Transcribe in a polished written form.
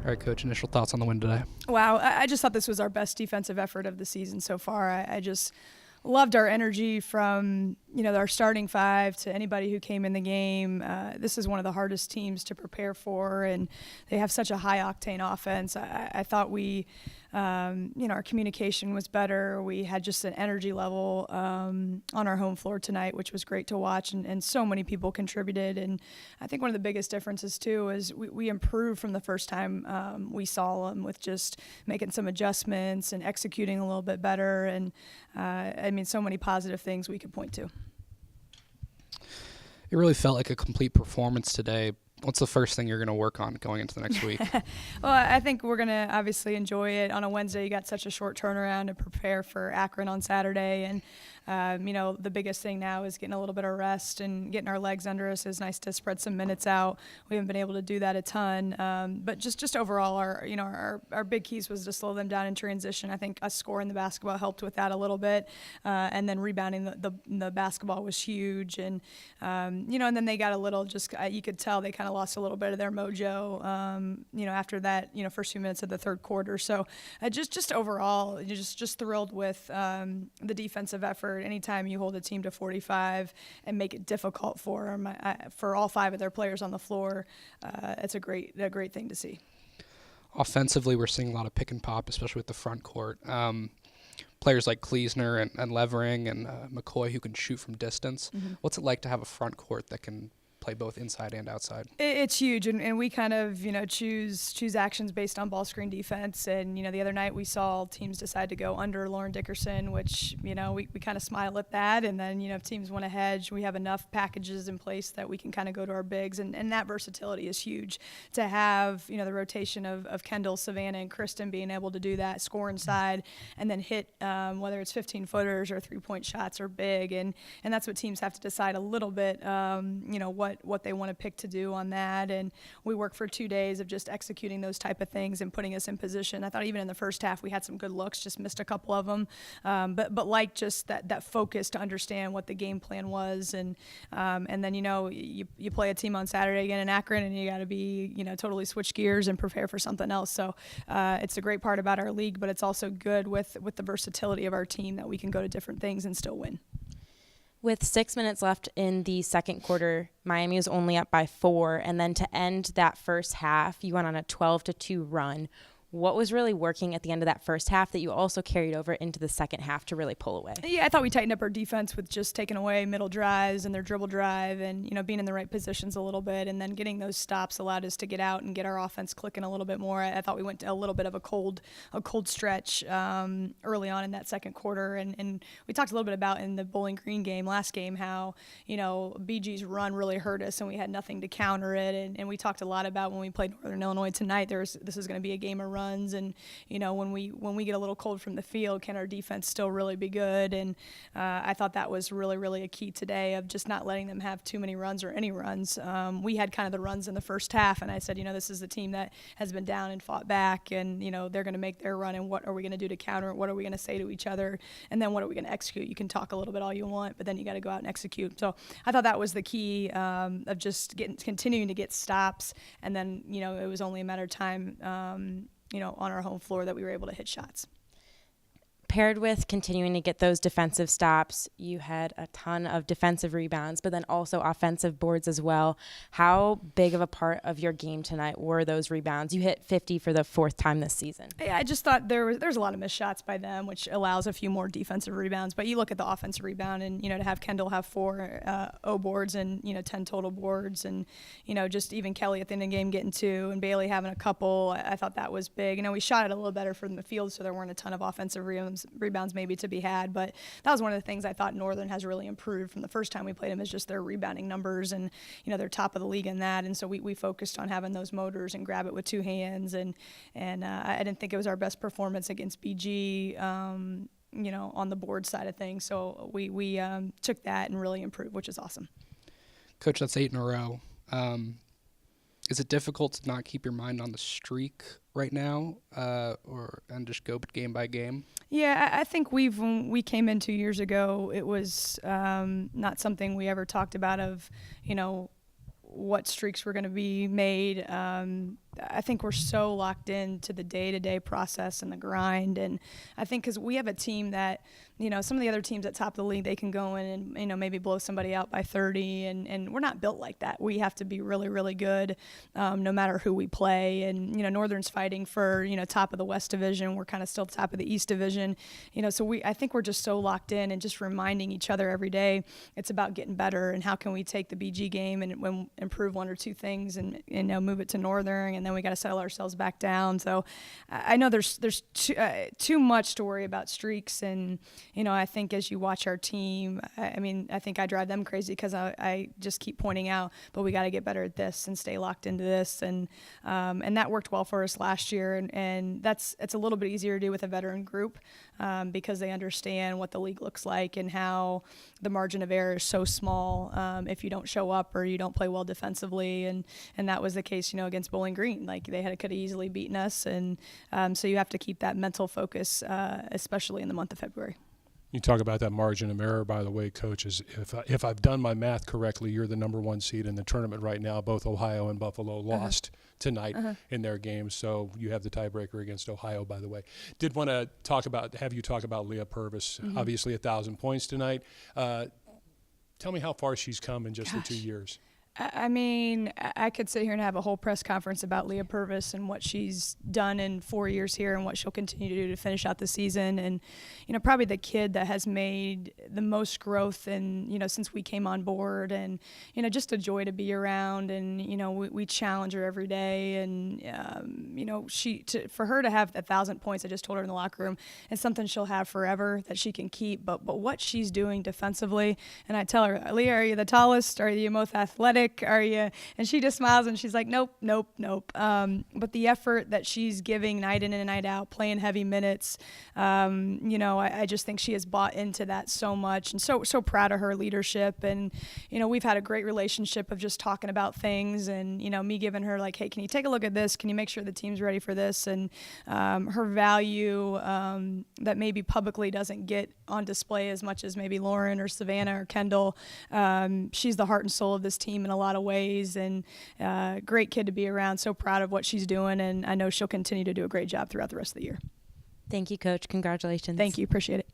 All right, Coach, initial thoughts on the win today? Wow, I just thought this was our best defensive effort of the season so far. I just loved our energy from our starting five to anybody who came in the game. This is one of the hardest teams to prepare for, and they have such a high octane offense. I thought our communication was better. We had just an energy level on our home floor tonight, which was great to watch, and so many people contributed. And I think one of the biggest differences too is we improved from the first time we saw them, with just making some adjustments and executing a little bit better. And so many positive things we could point to. It really felt like a complete performance today. What's the first thing you're going to work on going into the next week? Well, I think we're going to obviously enjoy it. On a Wednesday, you got such a short turnaround to prepare for Akron on Saturday. And, the biggest thing now is getting a little bit of rest and getting our legs under us. It's nice to spread some minutes out. We haven't been able to do that a ton. But just overall, our big keys was to slow them down in transition. I think us scoring the basketball helped with that a little bit. And then rebounding the basketball was huge. And, and then they got a little you could tell they kind of lost a little bit of their mojo, after that, first few minutes of the third quarter. So just overall, just thrilled with the defensive effort. Anytime you hold a team to 45 and make it difficult for them, for all five of their players on the floor, it's a great thing to see. Offensively, we're seeing a lot of pick and pop, especially with the front court. Players like Kleesner and Levering and McCoy who can shoot from distance. Mm-hmm. What's it like to have a front court that can play both inside and outside? It's huge, and we kind of choose actions based on ball screen defense. And the other night we saw teams decide to go under Lauren Dickerson, which we kind of smile at that. And then if teams want to hedge, we have enough packages in place that we can kind of go to our bigs, and that versatility is huge. To have the rotation of Kendall, Savannah, and Kristen being able to do that, score inside, and then hit whether it's 15-footers or 3-point shots or big, and that's what teams have to decide a little bit. What they want to pick to do on that. And we worked for 2 days of just executing those type of things and putting us in position. I thought even in the first half we had some good looks, just missed a couple of them. But like just that focus to understand what the game plan was. And then, you play a team on Saturday again in Akron, and you got to be, totally switch gears and prepare for something else. So it's a great part about our league, but it's also good with the versatility of our team that we can go to different things and still win. With 6 minutes left in the second quarter, Miami was only up by 4, and then to end that first half, you went on a 12-2 run. What was really working at the end of that first half that you also carried over into the second half to really pull away? Yeah, I thought we tightened up our defense with just taking away middle drives and their dribble drive, and being in the right positions a little bit, and then getting those stops allowed us to get out and get our offense clicking a little bit more. I thought we went to a little bit of a cold stretch early on in that second quarter, and we talked a little bit about in the Bowling Green game last game how BG's run really hurt us and we had nothing to counter it, and we talked a lot about when we played Northern Illinois tonight. This is going to be a game of runs, and when we get a little cold from the field, can our defense still really be good? And I thought that was really, really a key today of just not letting them have too many runs or any runs. We had kind of the runs in the first half, and I said, this is a team that has been down and fought back, and they're going to make their run, and what are we going to do to counter it? What are we going to say to each other? And then what are we going to execute? You can talk a little bit all you want, but then you got to go out and execute. So I thought that was the key of just continuing to get stops, and then it was only a matter of time on our home floor that we were able to hit shots. Paired with continuing to get those defensive stops, you had a ton of defensive rebounds, but then also offensive boards as well. How big of a part of your game tonight were those rebounds? You hit 50 for the fourth time this season. Yeah, I just thought there's a lot of missed shots by them, which allows a few more defensive rebounds. But you look at the offensive rebound, and to have Kendall have 4 O boards and 10 total boards, and just even Kelly at the end of the game getting 2, and Bailey having a couple. I thought that was big. We shot it a little better from the field, so there weren't a ton of offensive rebounds maybe to be had, but that was one of the things I thought Northern has really improved from the first time we played them, is just their rebounding numbers, and they're top of the league in that, and so we focused on having those motors and grab it with 2 hands, and I didn't think it was our best performance against BG on the board side of things, so we took that and really improved, which is awesome. Coach, that's 8 in a row. Is it difficult to not keep your mind on the streak right now, and just go game by game? Yeah, I think when we came in 2 years ago, it was not something we ever talked about of, what streaks were going to be made. I think we're so locked into the day-to-day process and the grind. And I think because we have a team that, some of the other teams at top of the league, they can go in and, maybe blow somebody out by 30. And we're not built like that. We have to be really, really good no matter who we play. And, Northern's fighting for, top of the West Division. We're kind of still top of the East Division. So I think we're just so locked in and just reminding each other every day it's about getting better and how can we take the BG game and improve one or two things and move it to Northern, and then we got to settle ourselves back down. So I know there's too much to worry about streaks, and I think as you watch our team, I think I drive them crazy because I just keep pointing out, but we got to get better at this and stay locked into this, and that worked well for us last year, and it's a little bit easier to do with a veteran group because they understand what the league looks like and how the margin of error is so small if you don't show up or you don't play well defensively, and that was the case against Bowling Green. Like they could have easily beaten us, and so you have to keep that mental focus, especially in the month of February. You talk about that margin of error, by the way, coaches. If I've done my math correctly, you're the number one seed in the tournament right now. Both Ohio and Buffalo lost tonight in their games, so you have the tiebreaker against Ohio, by the way. Did want to have you talk about Leah Purvis. Obviously 1,000 points tonight. Tell me how far she's come in just the 2 years. I could sit here and have a whole press conference about Leah Purvis and what she's done in 4 years here and what she'll continue to do to finish out the season. And, probably the kid that has made the most growth since we came on board, and, just a joy to be around. And, we challenge her every day. And, for her to have 1,000 points, I just told her in the locker room, it's something she'll have forever that she can keep. But what she's doing defensively, and I tell her, Leah, are you the tallest? Are you most athletic? Are you? And she just smiles and she's like, nope. But the effort that she's giving night in and night out, playing heavy minutes, I just think she has bought into that so much, and so proud of her leadership. And, we've had a great relationship of just talking about things, and, me giving her like, hey, can you take a look at this? Can you make sure the team's ready for this? And her value that maybe publicly doesn't get on display as much as maybe Lauren or Savannah or Kendall. She's the heart and soul of this team in a lot of ways, and great kid to be around. So proud of what she's doing, and I know she'll continue to do a great job throughout the rest of the year. Thank you, Coach. Congratulations. Thank you. Appreciate it.